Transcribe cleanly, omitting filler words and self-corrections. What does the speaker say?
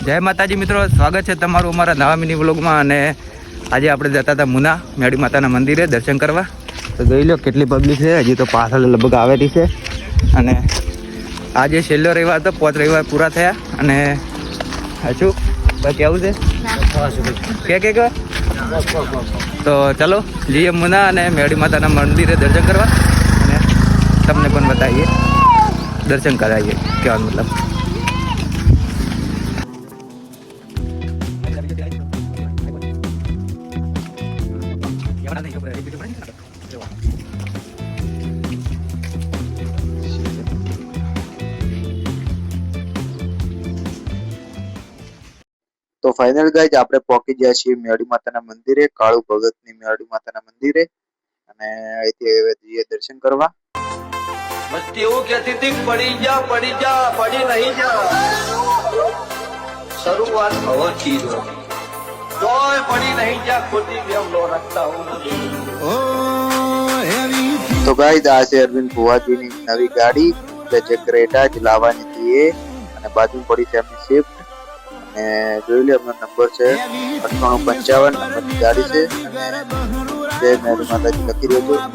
જય માતાજી મિત્રો, સ્વાગત છે તમારું અમારા નવા મિની વ્લોગમાં. અને આજે આપણે જતા હતા મુના મેળી માતાના મંદિરે દર્શન કરવા. તો જોઈ લો કેટલી પબ્લિક છે, હજી તો પાછળ લગભગ આવેલી છે. અને આજે છેલ્લો રવિવાર હતો, 5 રવિવાર પૂરા થયા. અને હજુ કેવું છે કે તો ચલો જઈએ મુના અને મેળી માતાના મંદિરે દર્શન કરવા. અને તમને પણ બતાવીએ, દર્શન કરાવીએ કહેવાનો મતલબ. તો ફાઇનલ ગાઈઝ આપણે પહોંચી ગયા છીએ મેળી માતાના મંદિરે, કાળુ ભગતની મેળી માતાના મંદિરે. અને અહીંથી હવે જઈએ દર્શન કરવા. મસ્તી એવું કહેતી હતી પડી જા પડી નહીં જા, શરૂઆત હવાથી જ તોય પડી નહીં જા, ખોટી વેમ નો રાખતા હું. તો ગાઈઝ આ છે અરવિંદ ભુવાજીની નવી ગાડી, જે ક્રેટા જ લાવવાની હતી એ. અને બાજુ પડી છે એમની શિફ્ટ. અને જોઈ લે એમનો નંબર છે 9855 નંબરની ગાડી છે. અને જય મેળી માતાજી લખી રહ્યો છું.